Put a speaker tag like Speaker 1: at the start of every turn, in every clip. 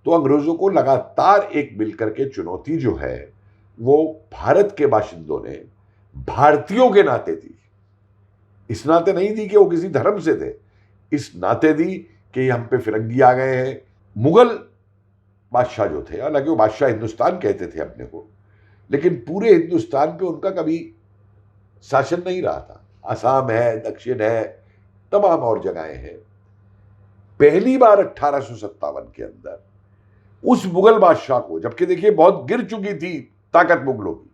Speaker 1: तो अंग्रेजों को लगातार एक मिलकर के चुनौती जो है वो भारत के बाशिंदों ने भारतीयों के नाते दी। इस नाते नहीं दी कि वो किसी धर्म से थे, इस नाते दी कि हम पे फिरंगी आ गए हैं। मुगल बादशाह जो थे, हालांकि वो बादशाह हिंदुस्तान कहते थे अपने को, लेकिन पूरे हिंदुस्तान पे उनका कभी शासन नहीं रहा था। असम है, दक्षिण है, तमाम और जगहें हैं। पहली बार 1857 के अंदर उस मुगल बादशाह को, जबकि देखिए बहुत गिर चुकी थी ताकत मुगलों की,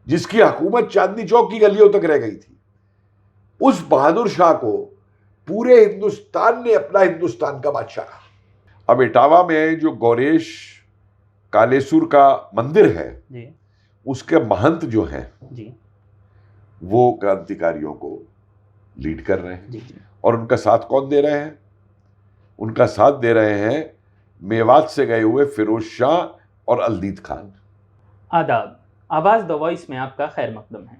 Speaker 1: जिसकी हुकूमत चांदनी चौक की गलियों तक रह गई थी, उस बहादुर शाह को पूरे हिंदुस्तान ने अपना हिंदुस्तान का बादशाह कहा। अब इटावा में जो गौरेश कालेसुर का मंदिर है
Speaker 2: जी।
Speaker 1: उसके महंत जो हैं
Speaker 2: जी।
Speaker 1: वो क्रांतिकारियों को लीड कर रहे हैं।
Speaker 2: जी जी।
Speaker 1: और उनका साथ कौन दे रहे हैं? उनका साथ दे रहे हैं मेवात से गए हुए फिरोज शाह और अल्दीद खान।
Speaker 2: आदाब, आवाज़ द वॉइस में आपका खैर मकदम है।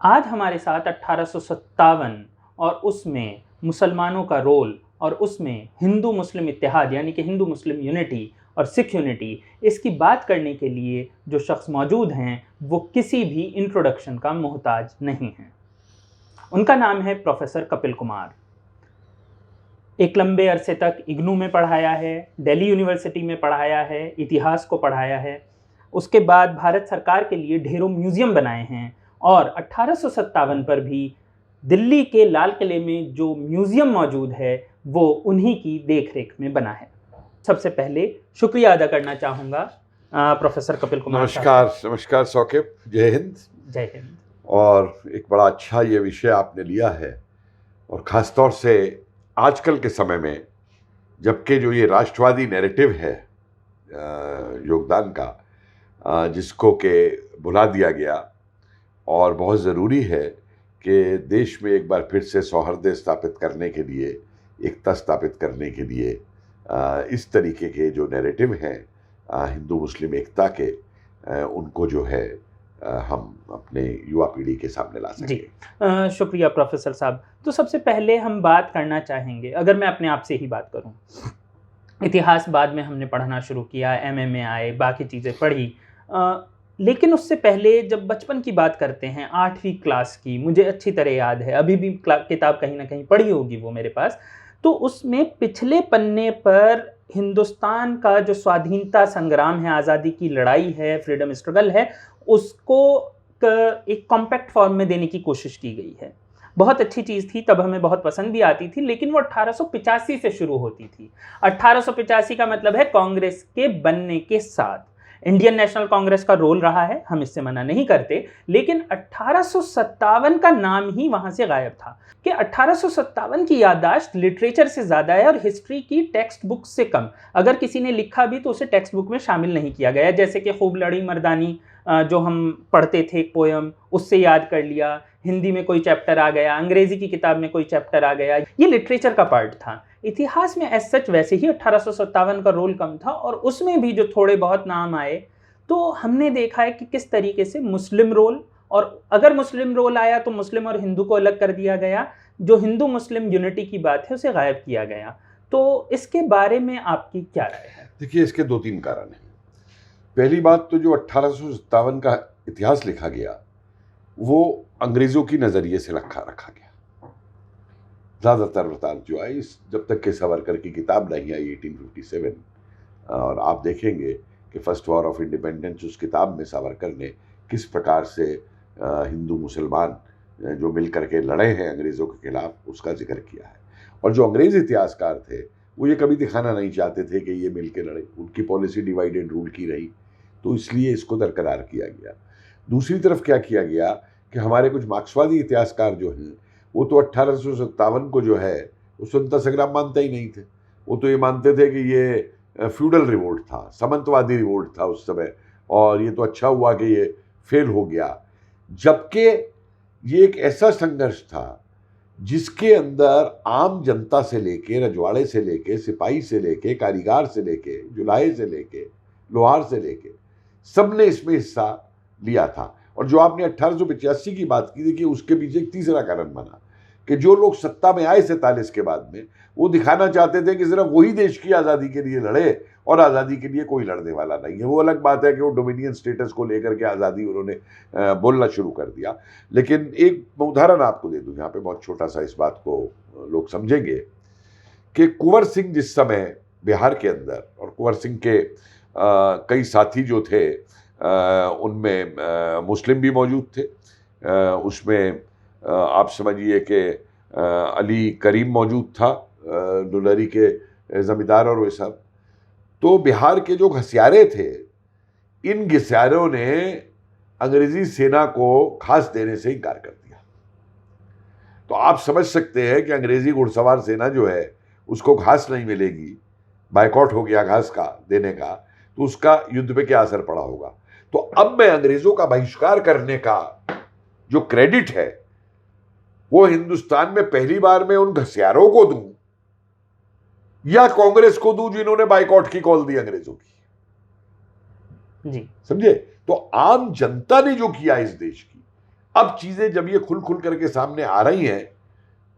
Speaker 2: आज हमारे साथ 1857 और उसमें मुसलमानों का रोल और उसमें हिंदू मुस्लिम इत्तेहाद यानी कि हिंदू मुस्लिम यूनिटी और सिख यूनिटी, इसकी बात करने के लिए जो शख्स मौजूद हैं वो किसी भी इंट्रोडक्शन का मोहताज नहीं हैं। उनका नाम है प्रोफेसर कपिल कुमार। एक लंबे अरसे तक इग्नू में पढ़ाया है, दिल्ली यूनिवर्सिटी में पढ़ाया है, इतिहास को पढ़ाया है। उसके बाद भारत सरकार के लिए ढेरों म्यूज़ियम बनाए हैं और 1857 पर भी दिल्ली के लाल किले में जो म्यूज़ियम मौजूद है वो उन्हीं की देखरेख में बना है। सबसे पहले शुक्रिया अदा करना चाहूँगा प्रोफेसर कपिल कुमार।
Speaker 1: नमस्कार। नमस्कार सौकिब, जय हिंद।
Speaker 2: जय हिंद।
Speaker 1: और एक बड़ा अच्छा ये विषय आपने लिया है, और ख़ास तौर से आजकल के समय में, जबकि जो ये राष्ट्रवादी नैरेटिव है योगदान का, जिसको के भुला दिया गया, और बहुत ज़रूरी है कि देश में एक बार फिर से सौहार्द स्थापित करने के लिए, एकता स्थापित करने के लिए इस तरीके के जो नैरेटिव हैं हिंदू मुस्लिम एकता के, उनको जो है हम अपने युवा पीढ़ी के सामने ला सकें।
Speaker 2: जी, शुक्रिया प्रोफेसर साहब। तो सबसे पहले हम बात करना चाहेंगे, अगर मैं अपने आप से ही बात करूं, इतिहास बाद में हमने पढ़ना शुरू किया, एमए में आए, बाकी चीज़ें पढ़ी, लेकिन उससे पहले जब बचपन की बात करते हैं, 8वीं क्लास की, मुझे अच्छी तरह याद है, अभी भी किताब कहीं ना कहीं पढ़ी होगी वो मेरे पास, तो उसमें पिछले पन्ने पर हिंदुस्तान का जो स्वाधीनता संग्राम है, आज़ादी की लड़ाई है, फ्रीडम स्ट्रगल है, उसको एक कॉम्पैक्ट फॉर्म में देने की कोशिश की गई है। बहुत अच्छी चीज़ थी, तब हमें बहुत पसंद भी आती थी, लेकिन वो 1885 से शुरू होती थी। 1885 का मतलब है कांग्रेस के बनने के साथ। इंडियन नेशनल कांग्रेस का रोल रहा है, हम इससे मना नहीं करते, लेकिन 1857 का नाम ही वहाँ से गायब था कि 1857 की याददाश्त लिटरेचर से ज़्यादा है और हिस्ट्री की टेक्स्ट बुक से कम। अगर किसी ने लिखा भी तो उसे टेक्स्ट बुक में शामिल नहीं किया गया, जैसे कि खूब लड़ी मर्दानी जो हम पढ़ते थे, एक पोयम, उससे याद कर लिया, हिंदी में कोई चैप्टर आ गया, अंग्रेजी की किताब में कोई चैप्टर आ गया, ये लिटरेचर का पार्ट था। इतिहास में एज सच वैसे ही 1857 का रोल कम था, और उसमें भी जो थोड़े बहुत नाम आए, तो हमने देखा है कि किस तरीके से मुस्लिम रोल, और अगर मुस्लिम रोल आया तो मुस्लिम और हिंदू को अलग कर दिया गया, जो हिंदू मुस्लिम यूनिटी की बात है उसे गायब किया गया। तो इसके बारे में आपकी क्या राय है?
Speaker 1: देखिए, इसके 2-3 कारण हैं। पहली बात तो जो 1857 का इतिहास लिखा गया वो अंग्रेज़ों की नज़रिए से रखा गया। ज़्यादातर वृतांत जो आई, जब तक कि सावरकर की किताब नहीं आई 1857, और आप देखेंगे कि फर्स्ट वॉर ऑफ इंडिपेंडेंस, उस किताब में सावरकर ने किस प्रकार से हिंदू मुसलमान जो मिल करके लड़े हैं अंग्रेज़ों के खिलाफ, उसका जिक्र किया है। और जो अंग्रेज़ इतिहासकार थे वो ये कभी दिखाना नहीं चाहते थे कि ये मिल के लड़े, उनकी पॉलिसी डिवाइड एंड रूल की रही, तो इसलिए इसको दरकरार किया गया। दूसरी तरफ क्या किया गया कि हमारे कुछ मार्क्सवादी इतिहासकार जो हैं वो तो 1857 को जो है वो स्वतंत्रता संग्राम मानते ही नहीं थे। वो तो ये मानते थे कि ये फ्यूडल रिवोल्ट था, सामंतवादी रिवोल्ट था उस समय, और ये तो अच्छा हुआ कि ये फेल हो गया। जबकि ये एक ऐसा संघर्ष था जिसके अंदर आम जनता से लेके, रजवाड़े से लेके, सिपाही से लेके, कारीगर से लेके, जुलाहे से लेके, लोहार से लेके, सबने इसमें हिस्सा लिया था। और जो आपने 1885 की बात की, देखिए उसके पीछे एक तीसरा कारण बना कि जो लोग सत्ता में आए 47 के बाद में, वो दिखाना चाहते थे कि सिर्फ वही देश की आज़ादी के लिए लड़े और आज़ादी के लिए कोई लड़ने वाला नहीं है। वो अलग बात है कि वो डोमिनियन स्टेटस को लेकर के आज़ादी उन्होंने बोलना शुरू कर दिया। लेकिन एक मैं उदाहरण आपको दे दूं यहाँ पे, बहुत छोटा सा, इस बात को लोग समझेंगे कि कुंवर सिंह जिस समय बिहार के अंदर, और कुंवर सिंह के कई साथी जो थे उनमें मुस्लिम भी मौजूद थे, उसमें आप समझिए कि अली करीम मौजूद था, दुलहरी के जमींदार और वे सब। तो बिहार के जो घसियारे थे, इन घसियारों ने अंग्रेजी सेना को घास देने से इनकार कर दिया। तो आप समझ सकते हैं कि अंग्रेजी घुड़सवार सेना जो है उसको घास नहीं मिलेगी, बायकॉट हो गया घास का देने का, तो उसका युद्ध पे क्या असर पड़ा होगा। तो अब मैं अंग्रेजों का बहिष्कार करने का जो क्रेडिट है वो हिंदुस्तान में पहली बार मैं उन घसियारों को दूं या कांग्रेस को दूं जिन्होंने बायकॉट की कॉल दी अंग्रेजों की।
Speaker 2: जी,
Speaker 1: समझे? तो आम जनता ने जो किया इस देश की, अब चीजें जब ये खुल खुल करके सामने आ रही हैं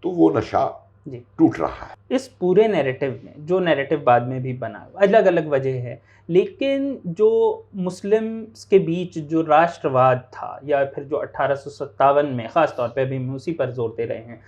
Speaker 1: तो वो नशा
Speaker 2: जी।
Speaker 1: टूट रहा है।
Speaker 2: इस पूरे नैरेटिव में, जो नैरेटिव बाद में भी बना, अलग अलग वजह है, लेकिन जो मुस्लिम्स के बीच जो राष्ट्रवाद था, या फिर जो 1857 में, ख़ास तौर पे भी हम उसी पर जोर दे रहे हैं,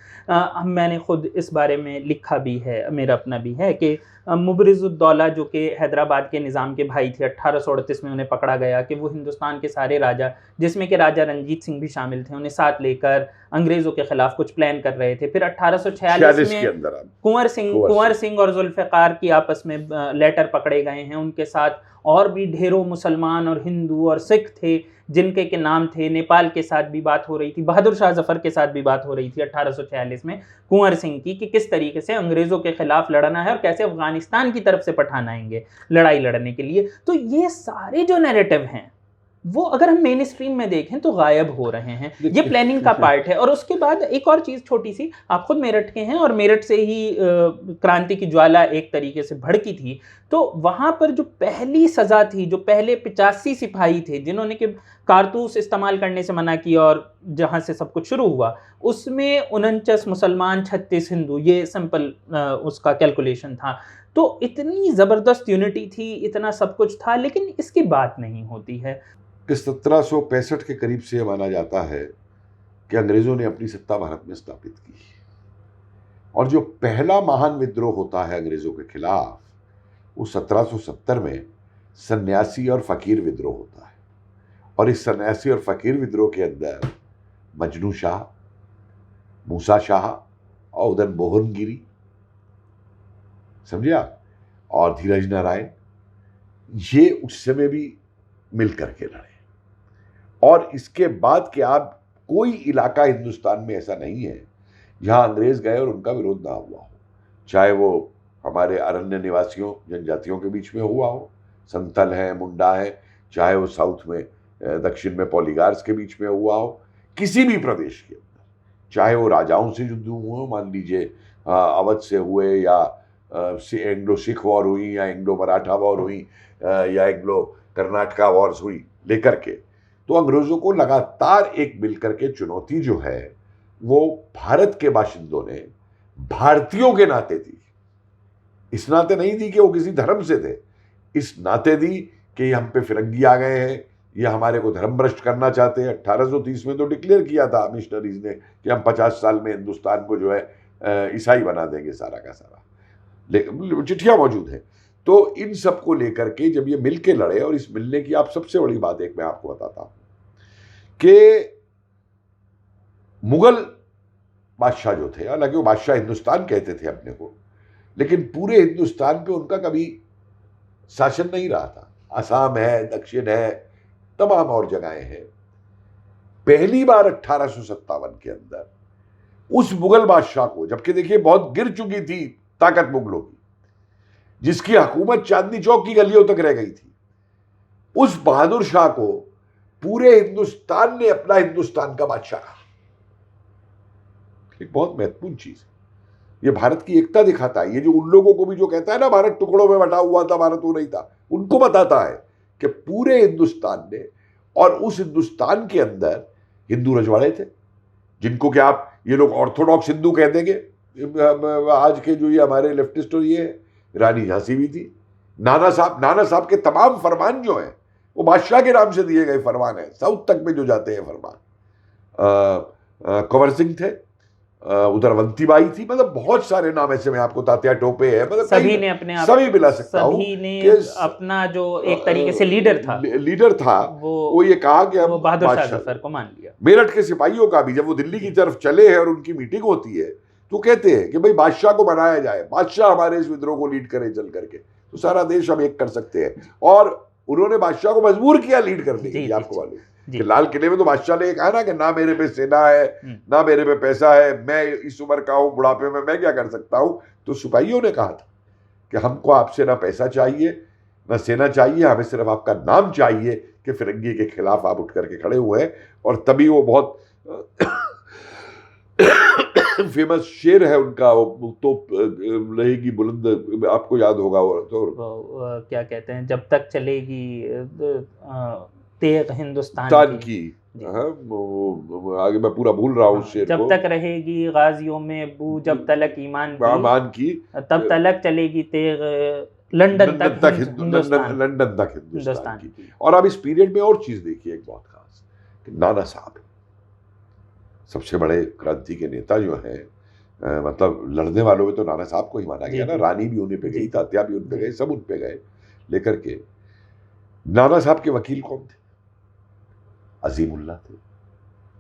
Speaker 2: मैंने खुद इस बारे में लिखा भी है, मेरा अपना भी है, कि मुबरिज़ुद्दौला जो कि हैदराबाद के निज़ाम के भाई थे, 1838 में उन्हें पकड़ा गया कि वो हिंदुस्तान के सारे राजा, जिसमें कि राजा रंजीत सिंह भी शामिल थे, उन्हें साथ लेकर अंग्रेज़ों के खिलाफ कुछ प्लान कर रहे थे। फिर 1846
Speaker 1: के
Speaker 2: में
Speaker 1: अंदर
Speaker 2: कुंवर सिंह और जुल्फ़िकार की आपस में लेटर पकड़े गए हैं। उनके साथ और भी ढेरों मुसलमान और हिंदू और सिख थे जिनके के नाम थे। नेपाल के साथ भी बात हो रही थी, बहादुर शाह जफ़र के साथ भी बात हो रही थी 1846 में कुंवर सिंह की, कि किस तरीके से अंग्रेज़ों के खिलाफ लड़ना है और कैसे अफ़गानिस्तान की तरफ से पठान आएंगे लड़ाई लड़ने के लिए। तो ये सारे जो नैरेटिव हैं वो अगर हम मेन स्ट्रीम में देखें तो गायब हो रहे हैं। ये प्लानिंग का पार्ट है। और उसके बाद एक और चीज़ छोटी सी, आप खुद मेरठ के हैं और मेरठ से ही क्रांति की ज्वाला एक तरीके से भड़की थी। तो वहाँ पर जो पहली सज़ा थी, जो पहले 85 सिपाही थे जिन्होंने कि कारतूस इस्तेमाल करने से मना किया और जहाँ से सब कुछ शुरू हुआ, उसमें 49 मुसलमान, 36 हिंदू, ये सिंपल उसका कैलकुलेशन था। तो इतनी ज़बरदस्त यूनिटी थी, इतना सब कुछ था, लेकिन इसकी बात नहीं होती है।
Speaker 1: कि 1765 के करीब से माना जाता है कि अंग्रेजों ने अपनी सत्ता भारत में स्थापित की, और जो पहला महान विद्रोह होता है अंग्रेजों के खिलाफ वो 1770 में सन्यासी और फकीर विद्रोह होता है। और इस सन्यासी और फकीर विद्रोह के अंदर मजनू शाह, मूसा शाह और उधर मोहनगिरी, समझे आप, और धीरज नारायण, ये उस समय भी मिल करके लड़े। और इसके बाद के आप कोई इलाका हिंदुस्तान में ऐसा नहीं है जहां अंग्रेज गए और उनका विरोध ना हुआ हो, चाहे वो हमारे अरण्य निवासियों जनजातियों के बीच में हुआ हो, संतल है, मुंडा है, चाहे वो साउथ में दक्षिण में पॉलीगार्स के बीच में हुआ हो, किसी भी प्रदेश के अंदर, चाहे वो राजाओं से युद्ध हुए हो, मान लीजिए अवध से हुए, या एंग्लो सिख वॉर हुई, या एंग्लो मराठा वॉर हुई, या एंग्लो कर्नाटका वॉर्स हुई, लेकर के तो अंग्रेजों को लगातार एक मिलकर के चुनौती जो है वो भारत के बाशिंदों ने भारतीयों के नाते दी। इस नाते नहीं दी कि वो किसी धर्म से थे, इस नाते दी कि हम पे फिरंगी आ गए हैं, ये हमारे को धर्म भ्रष्ट करना चाहते हैं। 1830 में तो डिक्लेयर किया था मिशनरीज ने कि हम 50 साल में हिंदुस्तान को जो है ईसाई बना देंगे सारा का सारा, लेकिन चिट्ठियां मौजूद हैं। तो इन सब को लेकर के जब ये मिल के लड़े, और इस मिलने की आप सबसे बड़ी बात एक मैं आपको बताता हूं कि मुगल बादशाह जो थे, हालांकि वो बादशाह हिंदुस्तान कहते थे अपने को, लेकिन पूरे हिंदुस्तान पे उनका कभी शासन नहीं रहा था। असम है, दक्षिण है, तमाम और जगहें हैं। पहली बार 1857 के अंदर उस मुगल बादशाह को, जबकि देखिए बहुत गिर चुकी थी ताकत मुगलों की, जिसकी हुकूमत चांदनी चौक की गलियों तक रह गई थी, उस बहादुर शाह को पूरे हिंदुस्तान ने अपना हिंदुस्तान का बादशाह कहा। एक बहुत महत्वपूर्ण चीज है, ये भारत की एकता दिखाता है। ये जो उन लोगों को भी जो कहता है ना भारत टुकड़ों में बटा हुआ था, भारत वो नहीं था, उनको बताता है कि पूरे हिंदुस्तान ने, और उस हिंदुस्तान के अंदर हिंदू रजवाड़े थे, जिनको क्या आप ये लोग ऑर्थोडॉक्स हिंदू कह देंगे, आज के जो ये हमारे लेफ्टिस्ट और ये रानी झांसी भी थी, नाना साहब के तमाम फरमान जो हैं वो बादशाह के नाम से दिए गए फरमान हैं, साउथ तक में जो जाते हैं फरमान। कंवर सिंह थे, उधर अवंतीबाई थी, मतलब बहुत सारे नाम ऐसे में आपको, तात्या टोपे है, मतलब
Speaker 2: सभी ने अपने आप,
Speaker 1: सभी मिला सकता हूँ,
Speaker 2: सभी ने अपना जो एक तरीके से लीडर था
Speaker 1: वो ये कहा कि हम
Speaker 2: बहादुर शाह जफर को मान लिया।
Speaker 1: मेरठ के सिपाहियों का भी जब वो दिल्ली की तरफ चले हैं और उनकी मीटिंग होती है तो कहते हैं कि भाई बादशाह को बनाया जाए, बादशाह हमारे इस विद्रोह को लीड करे चल करके, तो सारा देश हम एक कर सकते हैं। और उन्होंने बादशाह को मजबूर किया लीड करने के लिए। आपको मालूम कि लाल किले में तो बादशाह ने कहा ना कि ना मेरे पे सेना है, ना मेरे पे पैसा है, मैं इस उम्र का हूं, बुढ़ापे में मैं क्या कर सकता हूं। तो सिपाहियों ने कहा था कि हमको आपसे ना पैसा चाहिए, ना सेना चाहिए, हमें सिर्फ आपका नाम चाहिए कि फिरंगी के खिलाफ आप उठ करके खड़े हुए हैं। और तभी वो बहुत फेमस शेर है उनका, वो तो रहेगी बुलंद, आपको याद होगा वो तो
Speaker 2: क्या कहते हैं, जब तक चलेगी तेग हिंदुस्तान की।
Speaker 1: आगे मैं पूरा भूल रहा हूँ शेर
Speaker 2: जब
Speaker 1: को।
Speaker 2: तक रहेगी गाजियों में बू, जब तलक ईमान की, तब तलक चलेगी तेग लंदन तक हिंदुस्तान की।
Speaker 1: और अब इस पीरियड में और चीज देखिए एक बहुत खास, कि नाना साहब सबसे बड़े क्रांति के नेता जो हैं, मतलब लड़ने वालों में तो नाना साहब को ही माना गया ना, रानी भी उन्हीं पे गई, तात्या भी उन पे गए, सब उन पे गए। लेकर के नाना साहब के वकील कौन थे? अजीमुल्लाह थे,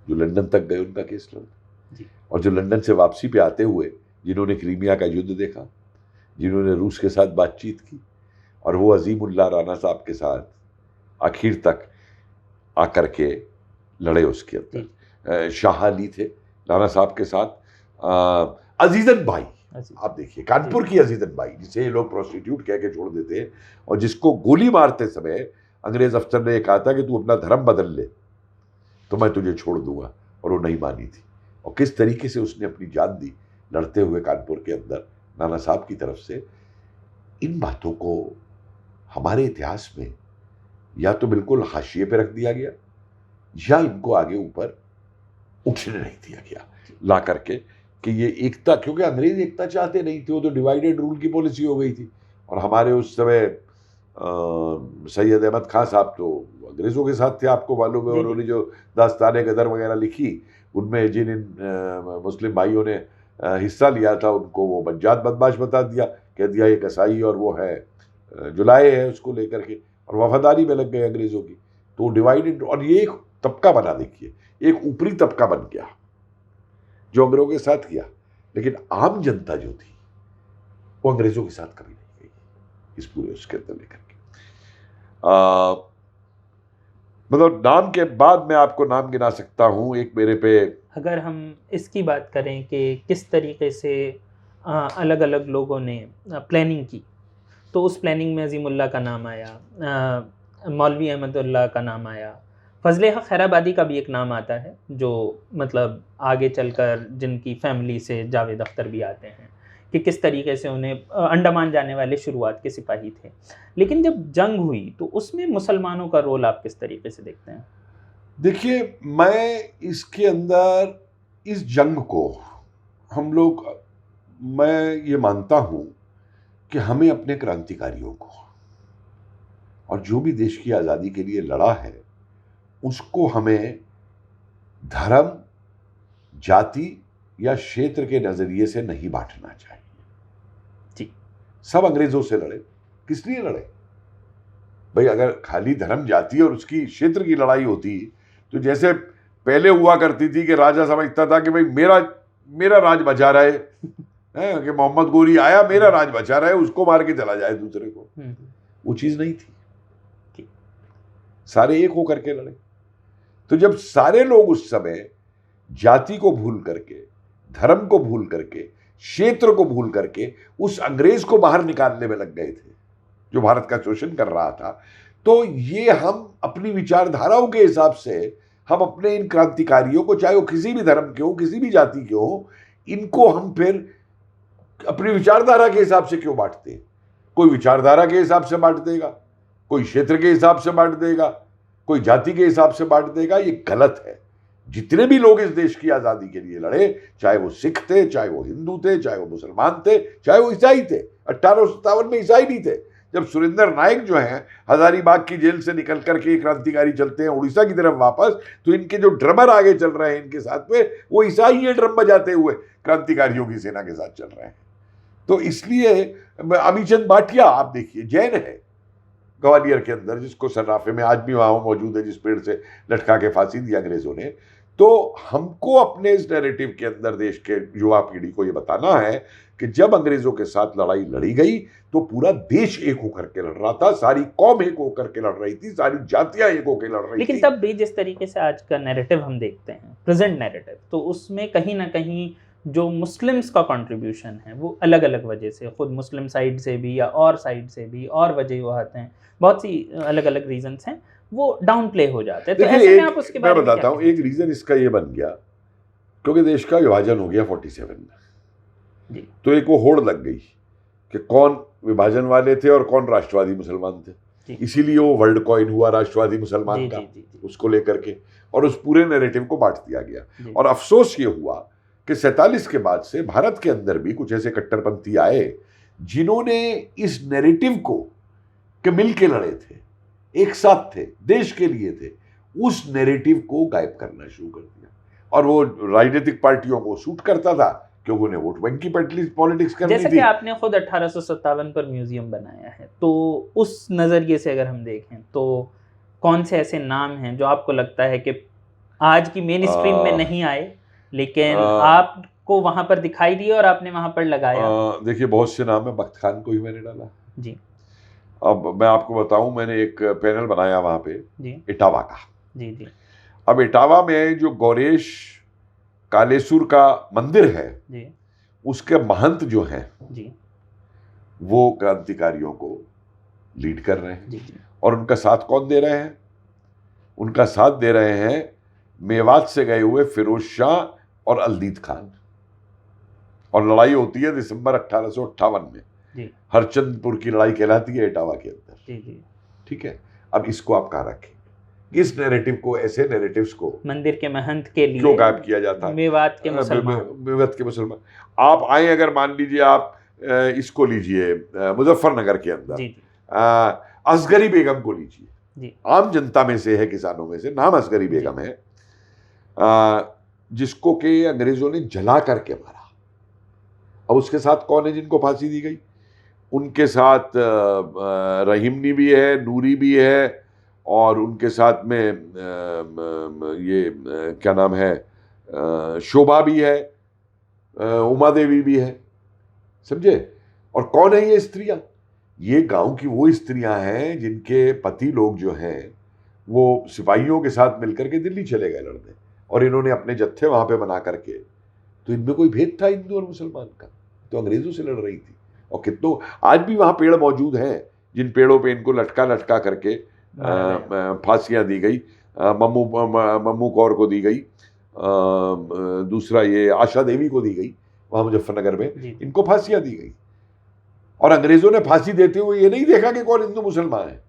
Speaker 1: जो लंदन तक गए उनका केस लड़ा, और जो लंदन से वापसी पे आते हुए जिन्होंने क्रीमिया का युद्ध देखा, जिन्होंने रूस के साथ बातचीत की, और वो अजीमुल्लाह राणा साहब के साथ आखिर तक आकर के लड़े उसके अंदर। शाह अली थे नाना साहब के साथ, अजीजन भाई, आप देखिए कानपुर की अजीजन भाई, जिसे ये लोग प्रोस्टिट्यूट कह के छोड़ देते हैं, और जिसको गोली मारते समय अंग्रेज अफसर ने कहा था कि तू अपना धर्म बदल ले तो मैं तुझे छोड़ दूंगा, और वो नहीं मानी थी। और किस तरीके से उसने अपनी जान दी लड़ते हुए कानपुर के अंदर नाना साहब की तरफ से। इन बातों को हमारे इतिहास में या तो बिल्कुल हाशिए पे रख दिया गया, या इनको आगे ऊपर उठने नहीं दिया गया ला करके, कि ये एकता, क्योंकि अंग्रेज एकता चाहते नहीं थे, वो तो डिवाइडेड रूल की पॉलिसी हो गई थी। और हमारे उस समय सैयद अहमद खान साहब तो अंग्रेज़ों के साथ थे, आपको मालूम है। उन्होंने जो दास्तान गदर वगैरह लिखी, उनमें जिन मुस्लिम भाइयों ने हिस्सा लिया था उनको वो बज्जात बदमाश बता दिया, कह दिया ये कसाई और वो है जुलाए है, उसको लेकर के, और वफादारी में लग गए अंग्रेज़ों की। तो डिवाइडेड, और ये एक तबका बना, देखिए एक ऊपरी तबका बन गया जो अंग्रेजों के साथ किया, लेकिन आम जनता जो थी वो अंग्रेजों के साथ कभी नहीं गई इस पूरे उसके अंदर लेकर के। मतलब नाम के बाद मैं आपको नाम गिना सकता हूं एक मेरे पे।
Speaker 2: अगर हम इसकी बात करें कि किस तरीके से अलग अलग लोगों ने प्लानिंग की, तो उस प्लानिंग में अजीमुल्लाह का नाम आया, मौलवी अहमदुल्लाह का नाम आया, फजले हक खैराबादी का भी एक नाम आता है, जो मतलब आगे चलकर जिनकी फैमिली से जावेद अख्तर भी आते हैं, कि किस तरीके से उन्हें अंडमान जाने वाले शुरुआत के सिपाही थे। लेकिन जब जंग हुई तो उसमें मुसलमानों का रोल आप किस तरीके से देखते हैं?
Speaker 1: देखिए, मैं इसके अंदर इस जंग को हम लोग, मैं ये मानता हूँ कि हमें अपने क्रांतिकारियों को और जो भी देश की आज़ादी के लिए लड़ा है उसको हमें धर्म, जाति या क्षेत्र के नज़रिए से नहीं बांटना चाहिए।
Speaker 2: जी,
Speaker 1: सब अंग्रेजों से लड़े, किस लिए लड़े भाई? अगर खाली धर्म, जाति और उसकी क्षेत्र की लड़ाई होती तो जैसे पहले हुआ करती थी कि राजा समझता था कि भाई मेरा राज बचा रहे हैं, कि मोहम्मद गोरी आया, मेरा राज बचा रहे, उसको मार के चला जाए दूसरे को, वो चीज नहीं थी। सारे एक होकर के लड़े। तो जब सारे लोग उस समय जाति को भूल करके, धर्म को भूल करके, क्षेत्र को भूल करके उस अंग्रेज को बाहर निकालने में लग गए थे जो भारत का शोषण कर रहा था, तो ये हम अपनी विचारधाराओं के हिसाब से हम अपने इन क्रांतिकारियों को, चाहे वो किसी भी धर्म के हो, किसी भी जाति के हो, इनको हम फिर अपनी विचारधारा के हिसाब से क्यों बांटते हैं? कोई विचारधारा के हिसाब से बांट देगा, कोई क्षेत्र के हिसाब से बांट देगा, कोई जाति के हिसाब से बांट देगा। ये गलत है। जितने भी लोग इस देश की आज़ादी के लिए लड़े, चाहे वो सिख थे, चाहे वो हिंदू थे, चाहे वो मुसलमान थे, चाहे वो ईसाई थे। 1857 में ईसाई नहीं थे, जब सुरेंद्र नायक जो हैं हजारीबाग की जेल से निकल करके क्रांतिकारी चलते हैं उड़ीसा की तरफ वापस, तो इनके जो ड्रमर आगे चल रहे हैं इनके साथ में, वो ईसाई है ड्रम बजाते हुए क्रांतिकारियों की सेना के साथ चल रहे हैं। तो इसलिए अमीचंद भाटिया आप देखिए जैन है ग्वालियर के अंदर, जिसको सर्राफे में आज भी वहां मौजूद है, जिस पेड़ से लटका के फांसी दी अंग्रेजों ने। तो हमको अपने इस नैरेटिव के अंदर देश के युवा पीढ़ी को ये बताना है कि जब अंग्रेजों के साथ लड़ाई लड़ी गई तो पूरा देश एक होकर के लड़ रहा था, सारी कौम एक होकर के लड़ रही थी, सारी जातियां एक होकर लड़ रही थी।
Speaker 2: लेकिन तब भी जिस तरीके से आज का नैरेटिव हम देखते हैं, प्रेजेंट नैरेटिव, तो उसमें कहीं ना कहीं जो मुस्लिम्स का कंट्रीब्यूशन है वो अलग अलग वजह से, खुद मुस्लिम साइड से भी या और साइड से भी और वजह आते हैं, बहुत सी अलग अलग रीजंस हैं, वो डाउन प्ले हो जाते हैं। तो ऐसे में आप उसके बारे में
Speaker 1: बताता हूँ, एक रीजन इसका ये बन गया क्योंकि देश का विभाजन हो गया 47 में, तो एक वो होड़ लग गई कि कौन विभाजन वाले थे और कौन राष्ट्रवादी मुसलमान थे। इसीलिए वो वर्ल्ड कॉइन हुआ राष्ट्रवादी मुसलमान का, उसको लेकर के, और उस पूरे नैरेटिव को बांट दिया गया। और अफसोस ये हुआ कि 47 के बाद से भारत के अंदर भी कुछ ऐसे कट्टरपंथी आए जिन्होंने इस नैरेटिव को कि मिल के लड़े थे, एक साथ थे, देश के लिए थे, उस नैरेटिव को गायब करना शुरू कर दिया। और वो राजनीतिक पार्टियों को सूट करता था क्योंकि उन्हें वोट बैंक की पॉलिटिक्स करनी थी।
Speaker 2: जैसे कि आपने खुद 1857 पर म्यूजियम बनाया है, तो उस नज़रिए से अगर हम देखें तो कौन से ऐसे नाम हैं जो आपको लगता है कि आज की मेन स्ट्रीम में नहीं आए लेकिन आपको वहां पर दिखाई दिए और आपने वहां पर लगाया?
Speaker 1: देखिए बहुत से नाम है, बख्त खान को ही मैंने डाला
Speaker 2: जी।
Speaker 1: अब मैं आपको बताऊं, मैंने एक पैनल बनाया वहां पे
Speaker 2: जी।
Speaker 1: इटावा का।
Speaker 2: जी जी।
Speaker 1: अब इटावा में जो गौरेश कालेसुर का मंदिर है
Speaker 2: जी,
Speaker 1: उसके महंत जो हैं
Speaker 2: जी,
Speaker 1: वो क्रांतिकारियों को लीड कर रहे हैं।
Speaker 2: जी, जी।
Speaker 1: और उनका साथ कौन दे रहे हैं? उनका साथ दे रहे हैं मेवात से गए हुए फिरोज शाह और अल्दीद खान। और लड़ाई होती है दिसंबर 1858 में।
Speaker 2: जी।
Speaker 1: हरचंदपुर की लड़ाई कहलाती है इटावा के अंदर।
Speaker 2: जी जी।
Speaker 1: ठीक है, अब इसको आप कहाँ रखें? इस नैरेटिव को, ऐसे नैरेटिव्स को
Speaker 2: मंदिर के महंत के लिए
Speaker 1: क्यों गायब किया जाता है?
Speaker 2: मेवात के मुसलमान,
Speaker 1: मेवात के मुसलमान आप आए, अगर मान लीजिए आप इसको लीजिए मुजफ्फरनगर के अंदर,
Speaker 2: जी जी,
Speaker 1: असगरी बेगम को लीजिए,
Speaker 2: जी।
Speaker 1: आम जनता में से है, किसानों में से, नाम असगरी बेगम है, जिसको के अंग्रेजों ने जला करके मारा। अब उसके साथ कौन है जिनको फांसी दी गई? उनके साथ रहीमनी भी है, नूरी भी है, और उनके साथ में ये क्या नाम है, शोभा भी है, उमा देवी भी है, समझे? और कौन है ये स्त्रियां? ये गांव की वो स्त्रियां हैं जिनके पति लोग जो हैं वो सिपाहियों के साथ मिलकर के दिल्ली चले गए लड़ने, और इन्होंने अपने जत्थे वहां पे बना करके, तो इनमें कोई भेद था हिंदू और मुसलमान का? तो अंग्रेजों से लड़ रही थी। और कितनों आज भी वहां पेड़ मौजूद हैं जिन पेड़ों पे इनको लटका लटका करके फांसियां दी गई। मम्मू कौर को दी गई, दूसरा ये आशा देवी को दी गई वहां मुजफ्फरनगर में, इनको फांसियां दी गई। और अंग्रेजों ने फांसी देते हुए ये नहीं देखा कि कौन हिंदू मुसलमान है,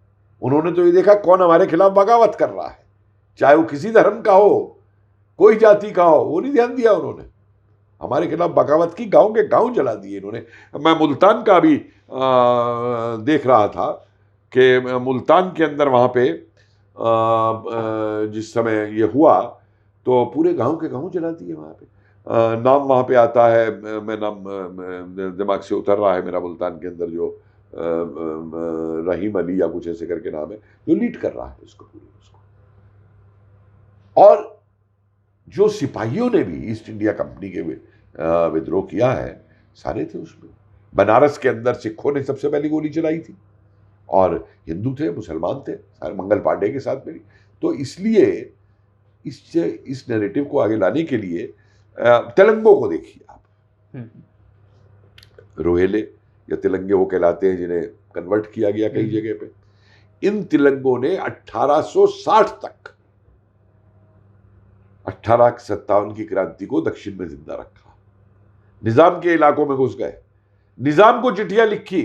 Speaker 1: उन्होंने तो ये देखा कौन हमारे खिलाफ बगावत कर रहा है, चाहे वो किसी धर्म का हो, कोई जाति का हो, वो नहीं ध्यान दिया उन्होंने। हमारे खिलाफ बगावत की, गांव के गांव जला दिए इन्होंने। मैं मुल्तान का भी देख रहा था कि मुल्तान के अंदर वहाँ पे जिस समय ये हुआ तो पूरे गांव के गांव जला दिए वहाँ पे। नाम वहाँ पे आता है, मैं नाम दिमाग से उतर रहा है मेरा, मुल्तान के अंदर जो रहीम अली या कुछ ऐसे करके नाम है, जो लीड कर रहा है उसको पूरे उसको। और जो सिपाहियों ने भी ईस्ट इंडिया कंपनी के विद्रोह किया है, सारे थे उसमें। बनारस के अंदर सिखों ने सबसे पहली गोली चलाई थी, और हिंदू थे, मुसलमान थे, सारे मंगल पांडे के साथ मिली। तो इसलिए इस नैरेटिव को आगे लाने के लिए तेलंगों को देखिए आप, रोहेले या तिलंगे वो कहलाते हैं, जिन्हें कन्वर्ट किया गया कई जगह पे। इन तिलंगों ने 1860 तक 1857 की क्रांति को दक्षिण में जिंदा रखा। निजाम के इलाकों में घुस गए, निजाम को चिट्ठियां लिखी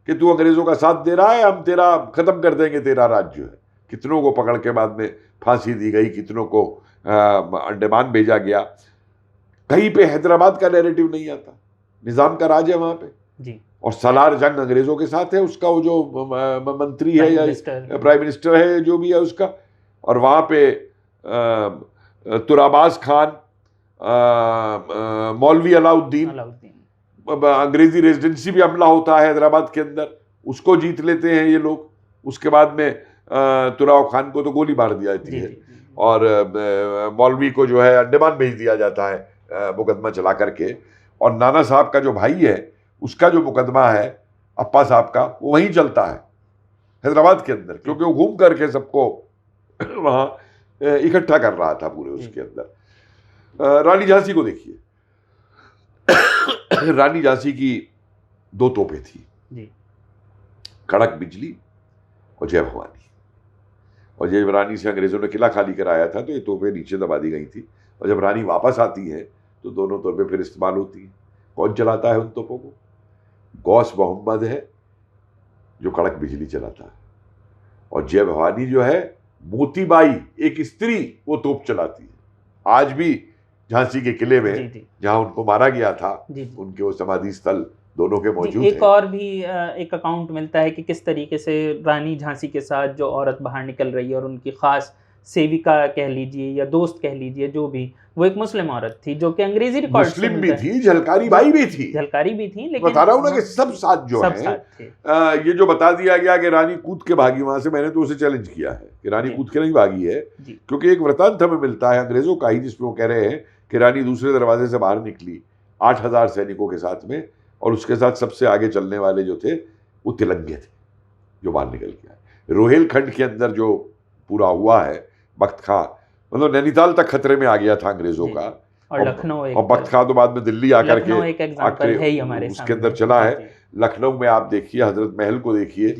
Speaker 1: कि तू अंग्रेजों का साथ दे रहा है, हम तेरा खत्म कर देंगे तेरा राज्य है। कितनों को पकड़ के बाद में फांसी दी गई, कितनों को अंडमान भेजा गया। कहीं पे हैदराबाद का नैरेटिव नहीं आता, निजाम का राज है वहां पे।
Speaker 2: जी।
Speaker 1: और सालार जंग अंग्रेजों के साथ है, उसका वो जो मंत्री है या प्राइम मिनिस्टर है जो भी है उसका, और वहाँ पे तुराबाज खान, मौलवी अलाउद्दीन, अंग्रेजी रेजिडेंसी भी हमला होता है हैदराबाद के अंदर, उसको जीत लेते हैं ये लोग। उसके बाद में तुराव खान को तो गोली मार दिया जाती है, और मौलवी को जो है अंडमान भेज दिया जाता है मुकदमा चला करके। और नाना साहब का जो भाई है उसका जो मुकदमा है अप्पा साहब का, वो वहीं चलता है हैदराबाद के अंदर, क्योंकि वो घूम करके सबको वहाँ इकट्ठा कर रहा था पूरे उसके अंदर। रानी झांसी को देखिए, रानी झांसी की दो तोपें थी, कड़क बिजली और जय भवानी। और जब रानी से अंग्रेजों ने किला खाली कराया था तो ये तोपें नीचे दबा दी गई थी, और जब रानी वापस आती हैं तो दोनों तोपें फिर इस्तेमाल होती हैं। कौन चलाता है उन तोपों को? गौस मोहम्मद है जो कड़क बिजली चलाता है, और जय भवानी जो है मोतीबाई एक स्त्री, वो तोप चलाती है। आज भी झांसी के किले में जहां उनको मारा गया था उनके वो समाधि स्थल दोनों के मौजूद
Speaker 2: एक और भी एक अकाउंट मिलता है कि किस तरीके से रानी झांसी के साथ जो औरत बाहर निकल रही है और उनकी खास सेविका कह लीजिए या दोस्त कह लीजिए, जो भी, वो एक मुस्लिम औरत थी जो कि अंग्रेजी रिकॉर्ड
Speaker 1: मुस्लिम भी थी, झलकारी बाई भी थी,
Speaker 2: लेकिन
Speaker 1: बता रहा हूं ना कि सब साथ जो सब है साथ ये जो बता दिया गया कि रानी कूद के भागी वहां से, मैंने तो उसे चैलेंज किया है कि रानी कूद के नहीं भागी है, क्योंकि एक वृतांत हमें मिलता है अंग्रेजों का ही जिसमें वो कह रहे हैं कि रानी दूसरे दरवाजे से बाहर निकली 8000 सैनिकों के साथ में, और उसके साथ सबसे आगे चलने वाले जो थे वो तिलंगे थे जो बाहर निकल के आए। रोहेलखंड के अंदर जो पूरा हुआ है, बख्त खां मतलब नैनीताल तक खतरे में आ गया था अंग्रेजों का,
Speaker 2: और लखनऊ,
Speaker 1: और बख्त खां तो बाद में दिल्ली आकर के
Speaker 2: आखिरी
Speaker 1: उसके अंदर चला है। लखनऊ में आप देखिए हजरत महल को देखिए,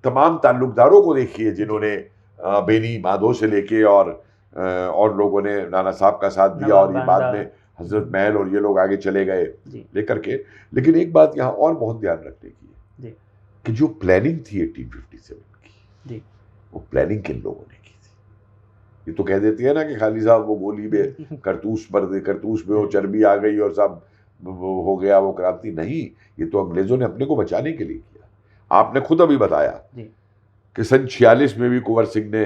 Speaker 1: तमाम ताल्लुकदारों को देखिए जिन्होंने बेनी माधो से लेके और लोगों ने नाना साहब का साथ दिया, और ये बाद में हजरत महल और ये लोग आगे चले गए लेकर के। लेकिन एक बात यहाँ और बहुत ध्यान रखने की है कि जो प्लानिंग थी 1857 की, वो प्लानिंग किन लोगों ने की थी? ये तो कह देती है ना कि खाली साहब वो गोली में करतूस में वो चर्बी आ गई और सब हो गया वो क्रांति। नहीं, ये तो अंग्रेजों ने अपने को बचाने के लिए किया। आपने खुद अभी बताया कि सन 46 में भी कुंवर सिंह ने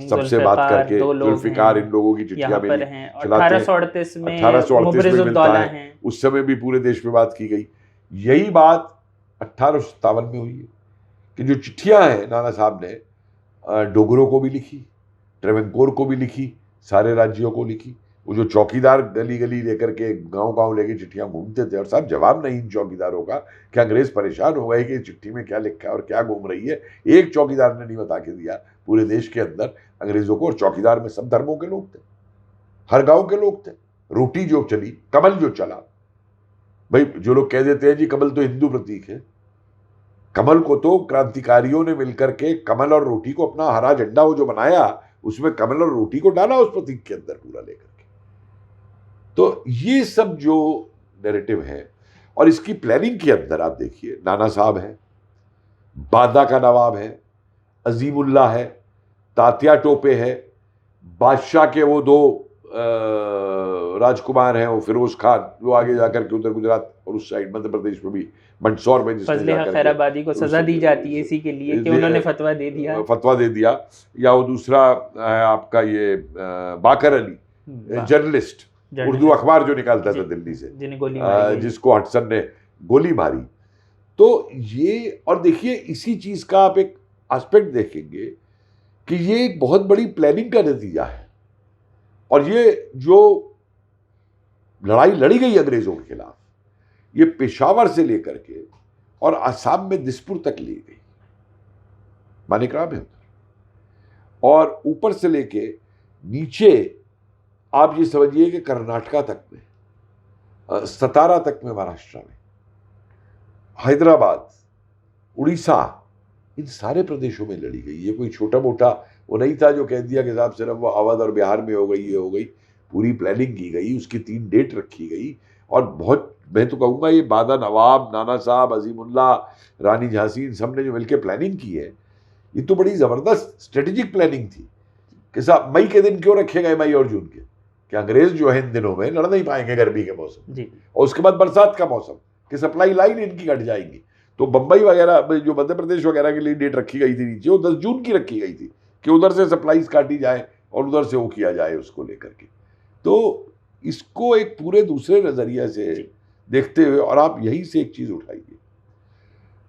Speaker 1: सबसे बात करके जुल्फिकार इन लोगों की चिट्ठियां मिली,
Speaker 2: 1838 में
Speaker 1: 1838 में मिलता है, उस समय भी पूरे देश में बात की गई। यही बात 1857 में हुई है कि जो चिट्ठियां हैं नाना साहब ने डोगरों को भी लिखी, ट्रेवेंकोर को भी लिखी, सारे राज्यों को लिखी। वो जो चौकीदार गली गली लेकर के गांव लेके चिट्ठियां घूमते थे, और साहब जवाब नहीं इन चौकीदारों का, कि अंग्रेज परेशान हो गए कि चिट्ठी में क्या लिखा है और क्या घूम रही है। एक चौकीदार ने नहीं बता के दिया पूरे देश के अंदर अंग्रेजों को, और चौकीदार में सब धर्मों के लोग थे, हर गांव के लोग थे। रोटी जो चली, कमल जो चला, भाई जो लोग कह देते हैं जी कमल तो हिंदू प्रतीक है, कमल को तो क्रांतिकारियों ने मिलकर के कमल और रोटी को अपना हरा झंडा वो जो बनाया, उसमें कमल और रोटी को डाला उस प्रतीक के अंदर पूरा लेकर के। तो ये सब जो नैरेटिव है, और इसकी प्लानिंग के अंदर आप देखिए नाना साहब है, बादा का नवाब है, अजीमुल्ला है, तात्या टोपे है, बादशाह के वो दो राजकुमार हैं, वो फिरोज खान जो आगे जाकर के उधर गुजरात और उस साइड मध्य प्रदेश में भी मंदसौर में
Speaker 2: खैराबादी को सजा दी जाती है इसी के लिए कि उन्होंने फतवा दे दिया।
Speaker 1: या वो दूसरा है आपका ये बाकर अली, जर्नलिस्ट, उर्दू अखबार जो निकालता था दिल्ली से, जिसको हटसन ने गोली मारी। तो ये, और देखिए इसी चीज का आप एक एस्पेक्ट देखेंगे कि ये एक बहुत बड़ी प्लानिंग का नतीजा है, और ये जो लड़ाई लड़ी गई अंग्रेजों के खिलाफ, ये पेशावर से लेकर के और आसाम में दिसपुर तक ली गई, मानिकराम है, और ऊपर से लेके नीचे आप ये समझिए कि कर्नाटका तक में, सतारा तक में, महाराष्ट्र में, हैदराबाद, उड़ीसा, इन सारे प्रदेशों में लड़ी गई। ये कोई छोटा मोटा वो नहीं था जो कह दिया कि साहब सिर्फ वो अवध और बिहार में हो गई, ये हो गई। पूरी प्लानिंग की गई, उसकी 3 डेट रखी गई, और बहुत, मैं तो कहूँगा ये बादा नवाब, नाना साहब, अजीमुल्ला, रानी झांसी, इन सब ने जो मिलकर प्लानिंग की है, ये तो बड़ी ज़बरदस्त स्ट्रेटेजिक प्लानिंग थी कि साहब मई के दिन क्यों रखे गए, मई और जून के, कि अंग्रेज जो है इन दिनों में लड़ नहीं पाएंगे गर्मी के मौसम, और उसके बाद बरसात का मौसम, कि सप्लाई लाइन इनकी घट जाएगी। तो बम्बई वगैरह जो मध्य प्रदेश वगैरह के लिए डेट रखी गई थी नीचे, वो 10 जून की रखी गई थी कि उधर से सप्लाईज काटी जाए और उधर से वो किया जाए उसको लेकर के। तो इसको एक पूरे दूसरे नजरिए से देखते हुए, और आप यहीं से एक चीज उठाइए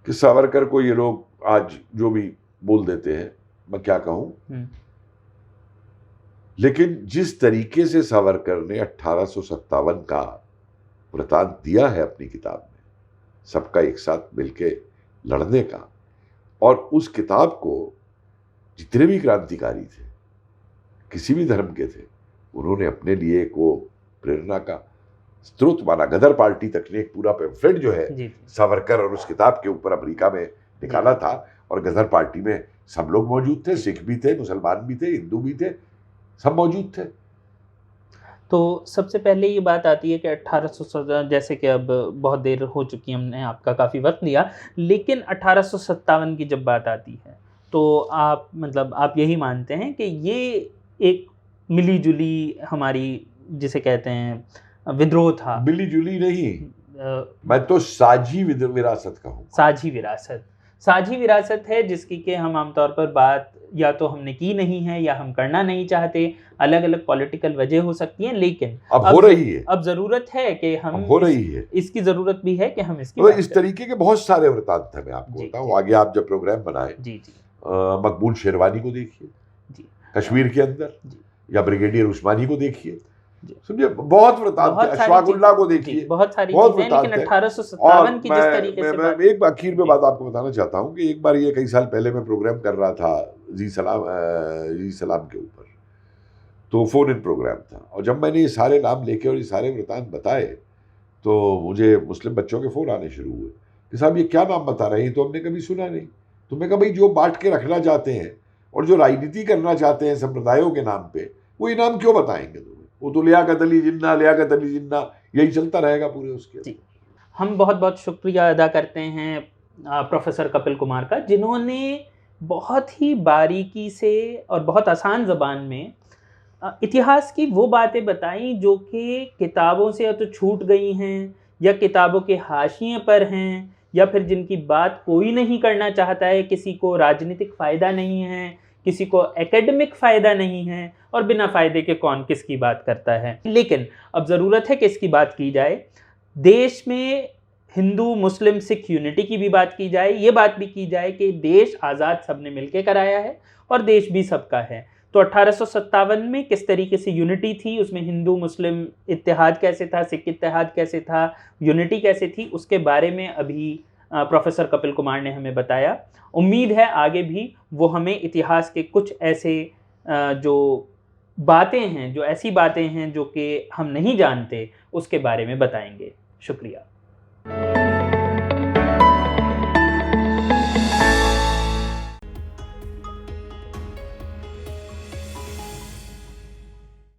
Speaker 1: कि सावरकर को ये लोग आज जो भी बोल देते हैं, मैं क्या कहूं, लेकिन जिस तरीके से सावरकर ने 1857 का वृतांत दिया है अपनी किताब में, सबका एक साथ मिलके लड़ने का, और उस किताब को जितने भी क्रांतिकारी थे, किसी भी धर्म के थे, उन्होंने अपने लिए एक वो प्रेरणा का स्रोत माना। गदर पार्टी तक ने एक पूरा पैम्फलेट जो है सावरकर और उस किताब के ऊपर अमेरिका में निकाला था, और गदर पार्टी में सब लोग मौजूद थे, सिख भी थे, मुसलमान भी थे, हिंदू भी थे, सब मौजूद थे।
Speaker 2: तो सबसे पहले ये बात आती है कि 1857, जैसे कि अब बहुत देर हो चुकी, हमने आपका काफ़ी वक्त लिया, लेकिन 1857 की जब बात आती है तो आप मतलब आप यही मानते हैं कि ये एक मिली जुली हमारी जिसे कहते हैं विद्रोह था?
Speaker 1: मिली जुली नहीं, मैं तो साझी विरासत कहूँ।
Speaker 2: साझी विरासत है जिसकी कि हम आमतौर पर बात या तो हमने की नहीं है या हम करना नहीं चाहते, अलग अलग पॉलिटिकल वजह हो सकती हैं, लेकिन
Speaker 1: अब हो रही है,
Speaker 2: अब जरूरत है कि हम
Speaker 1: हो रही है,
Speaker 2: इसकी जरूरत भी है कि हम इसकी
Speaker 1: तो इस तरीके के बहुत सारे वृतांत हैं। मैं आपको बताऊं, आगे आप जब प्रोग्राम बनाए, मकबूल शेरवानी को देखिए कश्मीर के अंदर, या ब्रिगेडियर उस्मानी को देखिए, समझे, बहुत वृतांत है, अशफाकुल्लाह को देखिए, बहुत सारी चीजें, लेकिन 1857 की जिस तरीके से मैं एक आखिर में बात आपको बताना चाहता हूं कि एक बार ये कई साल पहले मैं प्रोग्राम कर रहा था जी सलाम के ऊपर, तो फोन इन प्रोग्राम था, और जब मैंने ये सारे नाम लेके और ये सारे वृतांत बताए तो मुझे मुस्लिम बच्चों के फोन आने शुरू हुए कि साहब ये क्या नाम बता रहे हैं, तो हमने कभी सुना नहीं। तो मैं कहा भाई, जो बांट के रखना चाहते हैं और जो राजनीति करना चाहते हैं संप्रदायों के नाम पे, वो ये नाम क्यों बताएंगे तुम्हें? वो तो लियाकत अली जिन्ना यही चलता रहेगा पूरे उसके।
Speaker 2: हम बहुत बहुत शुक्रिया अदा करते हैं प्रोफेसर कपिल कुमार का, जिन्होंने बहुत ही बारीकी से और बहुत आसान ज़बान में इतिहास की वो बातें बताई जो कि किताबों से या तो छूट गई हैं या किताबों के हाशिए पर हैं, या फिर जिनकी बात कोई नहीं करना चाहता है, किसी को राजनीतिक फ़ायदा नहीं है, किसी को एकेडमिक फ़ायदा नहीं है, और बिना फ़ायदे के कौन किसकी बात करता है। लेकिन अब ज़रूरत है कि इसकी बात की जाए, देश में हिंदू मुस्लिम सिख यूनिटी की भी बात की जाए, ये बात भी की जाए कि देश आज़ाद सबने मिलकर कराया है और देश भी सबका है। तो 1857 में किस तरीके से यूनिटी थी, उसमें हिंदू मुस्लिम इत्तेहाद कैसे था, सिख इत्तेहाद कैसे था, यूनिटी कैसे थी, उसके बारे में अभी प्रोफेसर कपिल कुमार ने हमें बताया। उम्मीद है आगे भी वो हमें इतिहास के कुछ ऐसे जो बातें हैं, जो ऐसी बातें हैं जो कि हम नहीं जानते, उसके बारे में बताएंगे। शुक्रिया।